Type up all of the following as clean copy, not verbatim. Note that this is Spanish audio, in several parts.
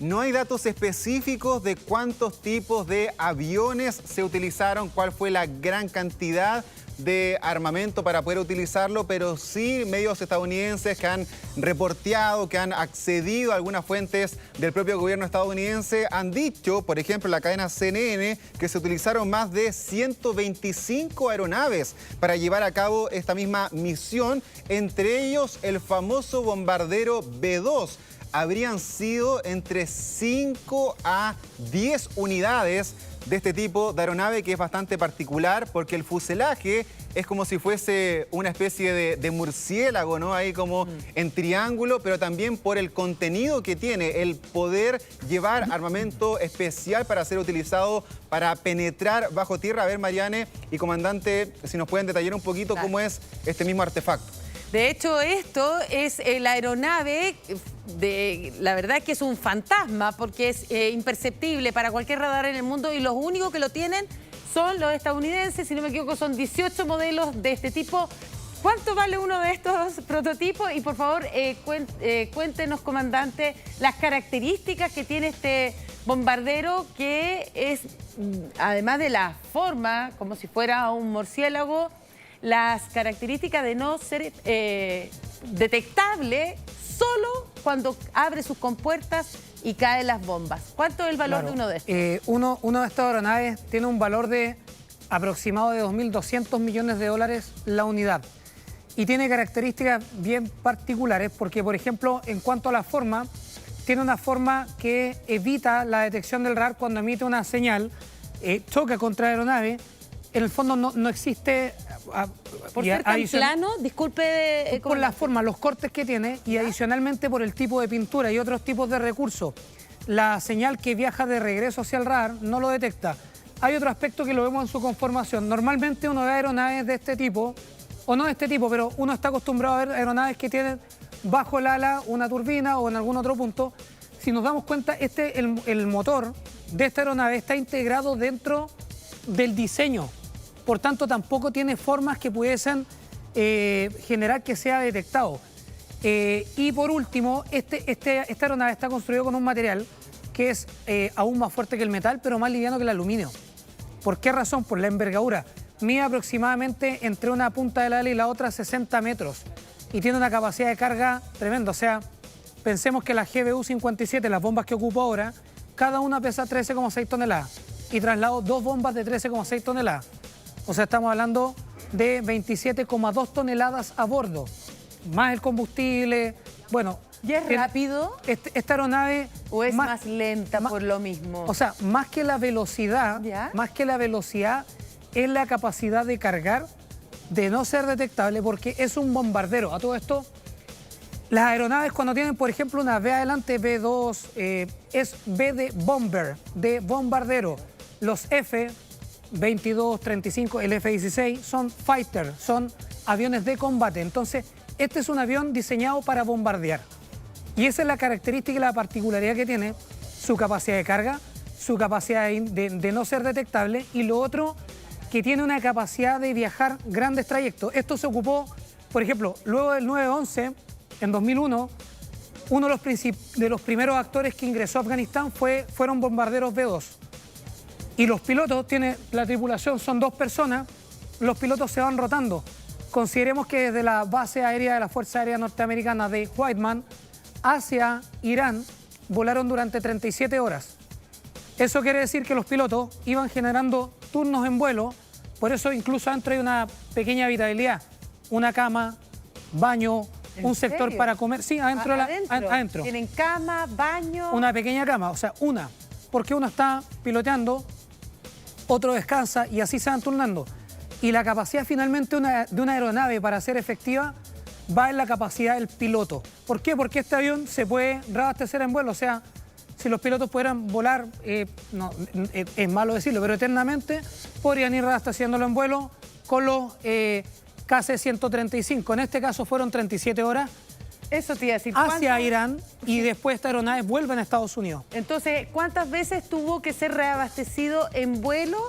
No hay datos específicos de cuántos tipos de aviones se utilizaron, cuál fue la gran cantidad de armamento para poder utilizarlo, pero sí medios estadounidenses que han reporteado, que han accedido a algunas fuentes del propio gobierno estadounidense, han dicho, por ejemplo, en la cadena CNN, que se utilizaron más de 125 aeronaves para llevar a cabo esta misma misión, entre ellos el famoso bombardero B-2. Habrían sido entre 5 a 10 unidades de este tipo de aeronave, que es bastante particular porque el fuselaje es como si fuese una especie de murciélago, ¿no? Ahí como en triángulo, pero también por el contenido que tiene, el poder llevar armamento especial para ser utilizado para penetrar bajo tierra. A ver, Mariane y comandante, si nos pueden detallar un poquito cómo es este mismo artefacto. De hecho, esto es la aeronave, la verdad que es un fantasma porque es imperceptible para cualquier radar en el mundo y los únicos que lo tienen son los estadounidenses. Si no me equivoco, son 18 modelos de este tipo. ¿Cuánto vale uno de estos prototipos? Y por favor, cuéntenos, comandante, las características que tiene este bombardero, que es, además de la forma, como si fuera un murciélago, las características de no ser detectable solo cuando abre sus compuertas y caen las bombas. ¿Cuánto es el valor de uno de estos? Uno de estas aeronaves tiene un valor de aproximado de 2.200 millones de dólares la unidad. Y tiene características bien particulares porque, por ejemplo, en cuanto a la forma, tiene una forma que evita la detección del radar cuando emite una señal, choca contra la aeronave. En el fondo no existe... Por ser tan plano, disculpe... por la forma, los cortes que tiene y adicionalmente por el tipo de pintura y otros tipos de recursos. La señal que viaja de regreso hacia el radar no lo detecta. Hay otro aspecto que lo vemos en su conformación. Normalmente uno ve aeronaves de este tipo, o no de este tipo, pero uno está acostumbrado a ver aeronaves que tienen bajo el ala una turbina o en algún otro punto. Si nos damos cuenta, el motor de esta aeronave está integrado dentro del diseño. Por tanto, tampoco tiene formas que pudiesen generar que sea detectado. Y por último, esta aeronave está construida con un material que es aún más fuerte que el metal, pero más liviano que el aluminio. ¿Por qué razón? Por la envergadura. Mide aproximadamente entre una punta del ala y la otra 60 metros. Y tiene una capacidad de carga tremenda. O sea, pensemos que la GBU-57, las bombas que ocupo ahora, cada una pesa 13,6 toneladas. Y traslado 2 bombas de 13,6 toneladas. O sea, estamos hablando de 27,2 toneladas a bordo, más el combustible. Bueno, ¿y es rápido? Esta aeronave... ¿O es más lenta por lo mismo? O sea, más que la velocidad, es la capacidad de cargar, de no ser detectable, porque es un bombardero. A todo esto, las aeronaves cuando tienen, por ejemplo, una B adelante, B2, es B de bomber, de bombardero. Los F-22, 35, el F-16 son fighter, son aviones de combate. Entonces, este es un avión diseñado para bombardear. Y esa es la característica y la particularidad que tiene, su capacidad de carga, su capacidad de no ser detectable, y lo otro, que tiene una capacidad de viajar grandes trayectos. Esto se ocupó, por ejemplo, luego del 9/11, en 2001, uno de los primeros actores que ingresó a Afganistán fueron bombarderos B-2. Y los pilotos, la tripulación son 2 personas, los pilotos se van rotando. Consideremos que desde la base aérea de la Fuerza Aérea Norteamericana de Whiteman hacia Irán volaron durante 37 horas. Eso quiere decir que los pilotos iban generando turnos en vuelo, por eso incluso adentro hay una pequeña habitabilidad, una cama, baño, un sector para comer. Sí, adentro. ¿Tienen cama, baño? Una pequeña cama, o sea, porque uno está piloteando, otro descansa y así se van turnando. Y la capacidad finalmente de una aeronave para ser efectiva va en la capacidad del piloto. ¿Por qué? Porque este avión se puede reabastecer en vuelo, o sea, si los pilotos pudieran volar, es malo decirlo, pero eternamente podrían ir reabasteciéndolo en vuelo con los KC-135. En este caso fueron 37 horas. Eso te iba a decir. Hacia Irán, y después esta aeronave vuelve a Estados Unidos. Entonces, ¿cuántas veces tuvo que ser reabastecido en vuelo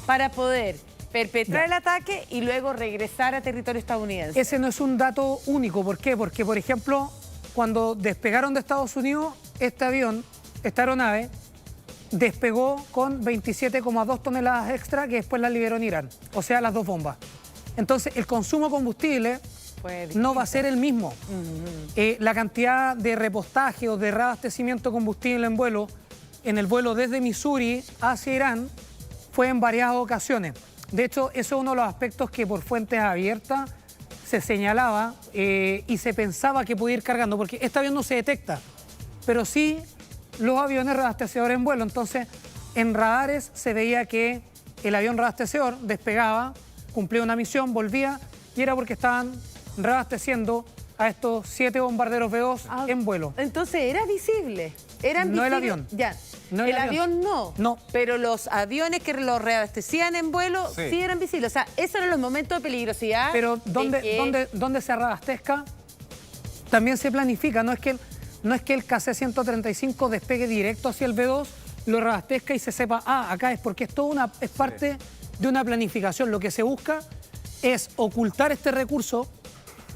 para poder perpetrar el ataque y luego regresar a territorio estadounidense? Ese no es un dato único. ¿Por qué? Porque, por ejemplo, cuando despegaron de Estados Unidos, este avión esta aeronave despegó con 27,2 toneladas extra que después las liberó en Irán, o sea, las dos bombas. Entonces, el consumo de combustible no va a ser el mismo. La cantidad de repostaje o de reabastecimiento de combustible en el vuelo desde Missouri hacia Irán, fue en varias ocasiones. De hecho, eso es uno de los aspectos que por fuentes abiertas se señalaba y se pensaba que podía ir cargando, porque este avión no se detecta, pero sí los aviones reabastecedores en vuelo. Entonces, en radares se veía que el avión reabastecedor despegaba, cumplía una misión, volvía, y era porque estaban reabasteciendo a estos 7 bombarderos B-2 en vuelo. Entonces, ¿era visible? ¿Eran No visibles? el avión. Ya. No el avión no. No. Pero los aviones que los reabastecían en vuelo sí eran visibles. O sea, esos eran los momentos de peligrosidad. Pero ¿dónde se reabastezca? También se planifica. No es que el KC-135 despegue directo hacia el B-2, lo reabastezca y se sepa, acá es, porque es parte de una planificación. Lo que se busca es ocultar este recurso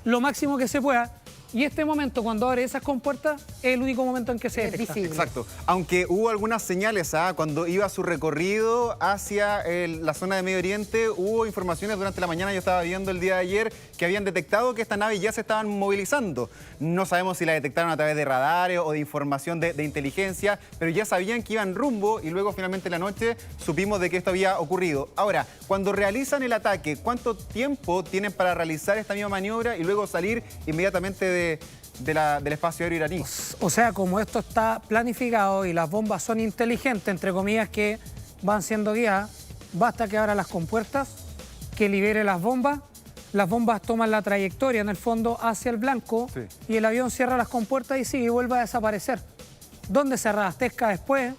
lo máximo que se pueda, y este momento, cuando abre esas compuertas, es el único momento en que se detecta. Exacto. Aunque hubo algunas señales, cuando iba a su recorrido hacia la zona de Medio Oriente, hubo informaciones durante la mañana, yo estaba viendo el día de ayer, que habían detectado que estas naves ya se estaban movilizando. No sabemos si la detectaron a través de radares o de información de inteligencia, pero ya sabían que iban rumbo, y luego finalmente en la noche supimos de que esto había ocurrido. Ahora, cuando realizan el ataque, ¿cuánto tiempo tienen para realizar esta misma maniobra y luego salir inmediatamente del espacio aéreo iraní? O sea, como esto está planificado y las bombas son inteligentes, entre comillas, que van siendo guiadas, basta que abra las compuertas, que libere las bombas toman la trayectoria en el fondo hacia el blanco, y el avión cierra las compuertas y sigue y vuelve a desaparecer. ¿Dónde se reabastezca después?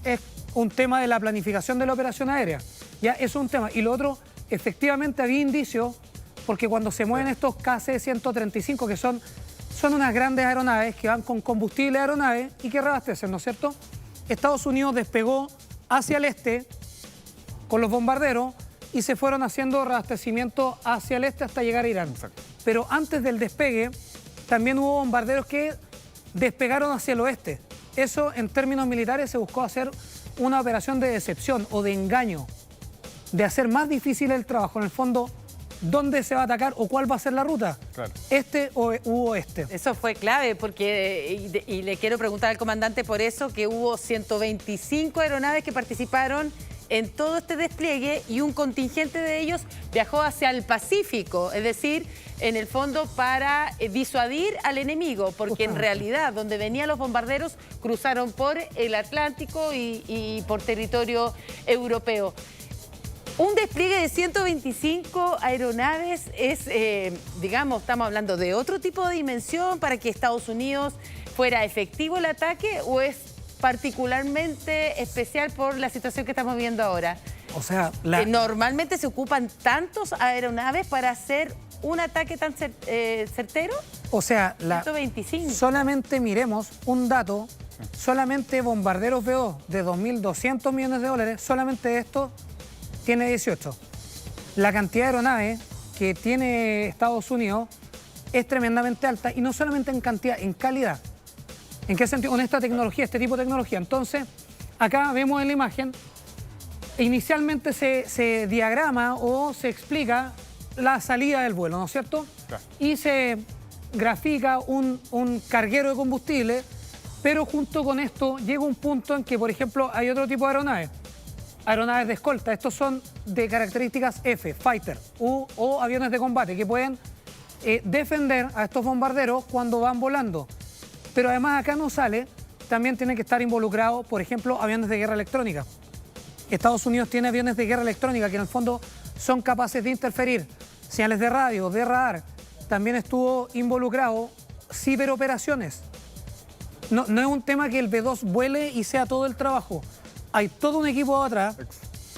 Es un tema de la planificación de la operación aérea. Ya, eso es un tema. Y lo otro, efectivamente había indicios, porque cuando se mueven estos KC-135, que son unas grandes aeronaves que van con combustible de aeronave y que reabastecen, ¿no es cierto? Estados Unidos despegó hacia el este con los bombarderos y se fueron haciendo reabastecimiento hacia el este hasta llegar a Irán. Exacto. Pero antes del despegue también hubo bombarderos que despegaron hacia el oeste. Eso, en términos militares, se buscó hacer una operación de decepción o de engaño, de hacer más difícil el trabajo. En el fondo, ¿dónde se va a atacar o cuál va a ser la ruta? Claro. ¿Este u oeste? Eso fue clave, porque, y le quiero preguntar al comandante por eso, que hubo 125 aeronaves que participaron en todo este despliegue y un contingente de ellos viajó hacia el Pacífico, es decir, en el fondo para disuadir al enemigo, porque en realidad donde venían los bombarderos cruzaron por el Atlántico y por territorio europeo. Un despliegue de 125 aeronaves es, digamos, estamos hablando de otro tipo de dimensión para que Estados Unidos fuera efectivo el ataque, ¿o es particularmente especial por la situación que estamos viendo ahora? O sea, ¿Normalmente se ocupan tantos aeronaves para hacer un ataque tan certero? O sea, 125. Solamente miremos un dato, solamente bombarderos B-2 de 2.200 millones de dólares, solamente esto tiene 18. La cantidad de aeronaves que tiene Estados Unidos es tremendamente alta, y no solamente en cantidad, en calidad. ¿En qué sentido? Con esta tecnología, este tipo de tecnología. Entonces, acá vemos en la imagen, inicialmente se diagrama o se explica la salida del vuelo, ¿no es cierto? Claro. Y se grafica un carguero de combustible, pero junto con esto llega un punto en que, por ejemplo, hay otro tipo de aeronaves de escolta. Estos son de características F, fighter, o aviones de combate que pueden defender a estos bombarderos cuando van volando. Pero además acá no sale, también tienen que estar involucrados, por ejemplo, aviones de guerra electrónica. Estados Unidos tiene aviones de guerra electrónica que en el fondo son capaces de interferir señales de radio, de radar. También estuvo involucrado ciberoperaciones. No es un tema que el B-2 vuele y sea todo el trabajo. Hay todo un equipo atrás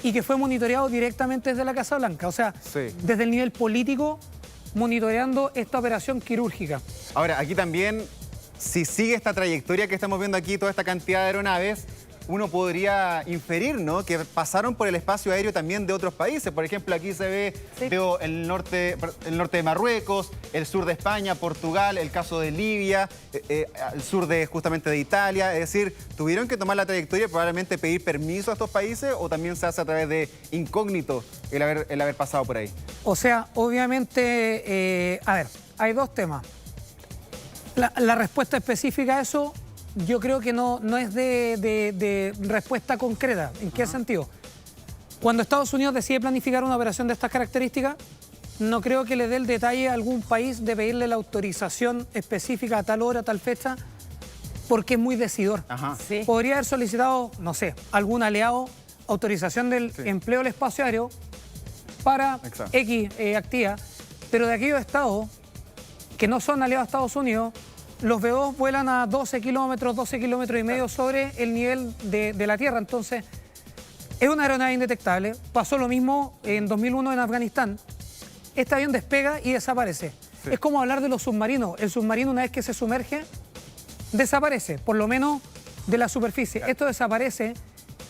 y que fue monitoreado directamente desde la Casa Blanca. O sea, desde el nivel político, monitoreando esta operación quirúrgica. Ahora, aquí también, si sigue esta trayectoria que estamos viendo aquí, toda esta cantidad de aeronaves, uno podría inferir, ¿no?, que pasaron por el espacio aéreo también de otros países. Por ejemplo, aquí se ve, veo el norte de Marruecos, el sur de España, Portugal, el caso de Libia, el sur justamente de Italia. Es decir, tuvieron que tomar la trayectoria y probablemente pedir permiso a estos países, o también se hace a través de incógnito el haber pasado por ahí. O sea, obviamente, a ver, hay dos temas. La respuesta específica a eso, yo creo que no es de respuesta concreta. ¿En qué sentido? Cuando Estados Unidos decide planificar una operación de estas características, no creo que le dé el detalle a algún país de pedirle la autorización específica a tal hora, a tal fecha, porque es muy decidor. Sí. Podría haber solicitado, no sé, algún aliado autorización del empleo del espacio aéreo para X actividad, pero de aquellos estados que no son aliados a Estados Unidos, los B-2 vuelan a 12 kilómetros y medio sobre el nivel de la Tierra. Entonces, es una aeronave indetectable. Pasó lo mismo en 2001 en Afganistán. Este avión despega y desaparece. Sí. Es como hablar de los submarinos. El submarino, una vez que se sumerge, desaparece, por lo menos de la superficie. Claro. Esto desaparece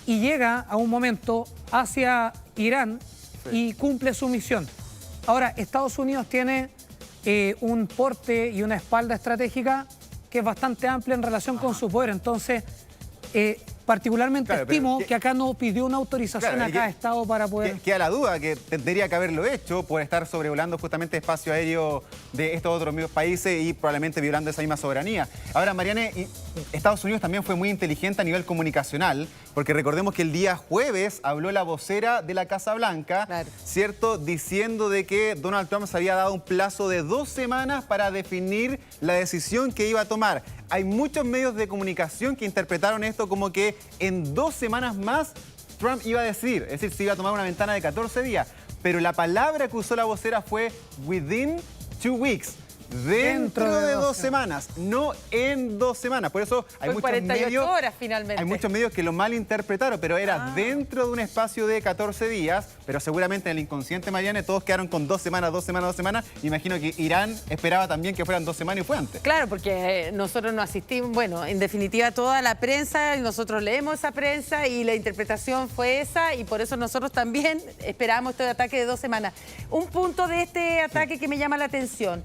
y llega a un momento hacia Irán y cumple su misión. Ahora, Estados Unidos tiene un porte y una espalda estratégica que es bastante amplia en relación con su poder. Entonces, particularmente estimo que acá no pidió una autorización a cada estado para poder... Queda la duda que tendría que haberlo hecho por estar sobrevolando justamente espacio aéreo de estos otros países y probablemente violando esa misma soberanía. Ahora, Mariane, Estados Unidos también fue muy inteligente a nivel comunicacional, porque recordemos que el día jueves habló la vocera de la Casa Blanca, ¿cierto?, diciendo de que Donald Trump se había dado un plazo de 2 semanas para definir la decisión que iba a tomar. Hay muchos medios de comunicación que interpretaron esto como que en 2 semanas más Trump iba a decidir, es decir, se iba a tomar una ventana de 14 días. Pero la palabra que usó la vocera fue within 2 weeks. Dentro de 2 semanas, no en 2 semanas. Por eso hay muchos 48 medios, horas finalmente. Hay muchos medios que lo malinterpretaron, pero era dentro de un espacio de 14 días, pero seguramente en el inconsciente, Mariane, todos quedaron con 2 semanas, 2 semanas, 2 semanas. Imagino que Irán esperaba también que fueran 2 semanas y fue antes. Claro, porque nosotros no asistimos, bueno, en definitiva toda la prensa, y nosotros leemos esa prensa y la interpretación fue esa, y por eso nosotros también esperábamos este ataque de 2 semanas. Un punto de este ataque que me llama la atención.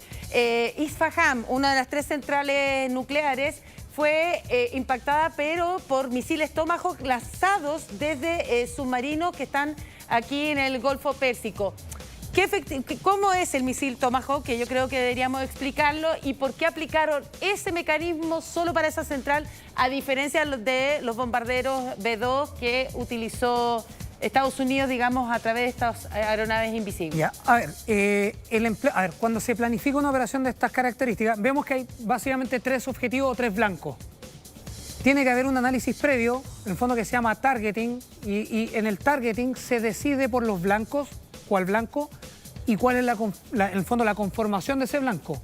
Isfahan, una de las 3 centrales nucleares, fue impactada pero por misiles Tomahawk lanzados desde submarinos que están aquí en el Golfo Pérsico. ¿Cómo es el misil Tomahawk? Que yo creo que deberíamos explicarlo, y por qué aplicaron ese mecanismo solo para esa central, a diferencia de los bombarderos B-2 que utilizó Estados Unidos, digamos, a través de estas aeronaves invisibles. Ya, a ver, cuando se planifica una operación de estas características, vemos que hay básicamente 3 objetivos o 3 blancos. Tiene que haber un análisis previo, en el fondo, que se llama targeting, y en el targeting se decide por los blancos, cuál blanco y cuál es en el fondo la conformación de ese blanco.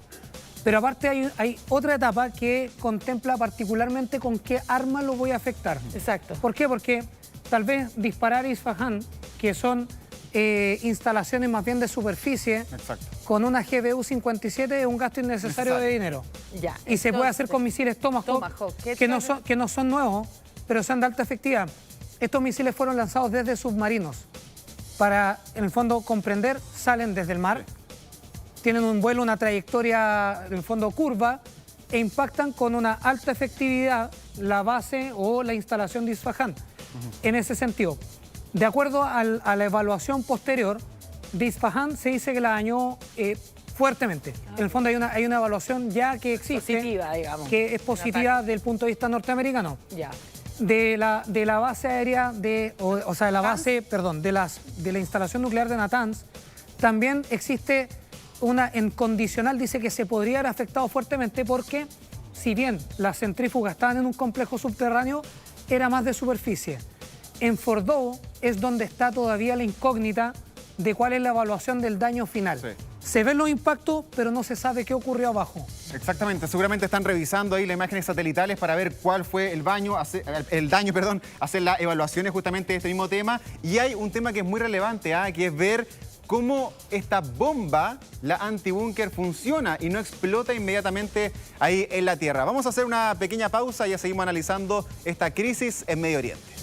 Pero aparte hay otra etapa que contempla particularmente con qué arma lo voy a afectar. Exacto. ¿Por qué? Porque tal vez disparar Isfahan, que son instalaciones más bien de superficie, con una GBU-57 es un gasto innecesario de dinero. Ya, y se puede hacer con misiles Tomahawk, que no son nuevos, pero son de alta efectividad. Estos misiles fueron lanzados desde submarinos para, en el fondo, comprender, salen desde el mar, tienen un vuelo, una trayectoria, en el fondo, curva, e impactan con una alta efectividad la base o la instalación de Isfahan. En ese sentido, de acuerdo a la evaluación posterior de Isfahan, se dice que la dañó fuertemente. En el fondo hay una evaluación ya que existe, positiva, digamos, que es positiva desde el punto de vista norteamericano. Ya. De la base aérea, de la instalación nuclear de Natanz, también existe en condicional, dice que se podría haber afectado fuertemente porque, si bien las centrífugas estaban en un complejo subterráneo, era más de superficie. En Fordow es donde está todavía la incógnita de cuál es la evaluación del daño final. Se ven los impactos, pero no se sabe qué ocurrió abajo. Exactamente, seguramente están revisando ahí las imágenes satelitales para ver cuál fue el daño, hacer las evaluaciones justamente de este mismo tema. Y hay un tema que es muy relevante, que es ver cómo esta bomba, la antibúnker, funciona y no explota inmediatamente ahí en la tierra. Vamos a hacer una pequeña pausa y ya seguimos analizando esta crisis en Medio Oriente.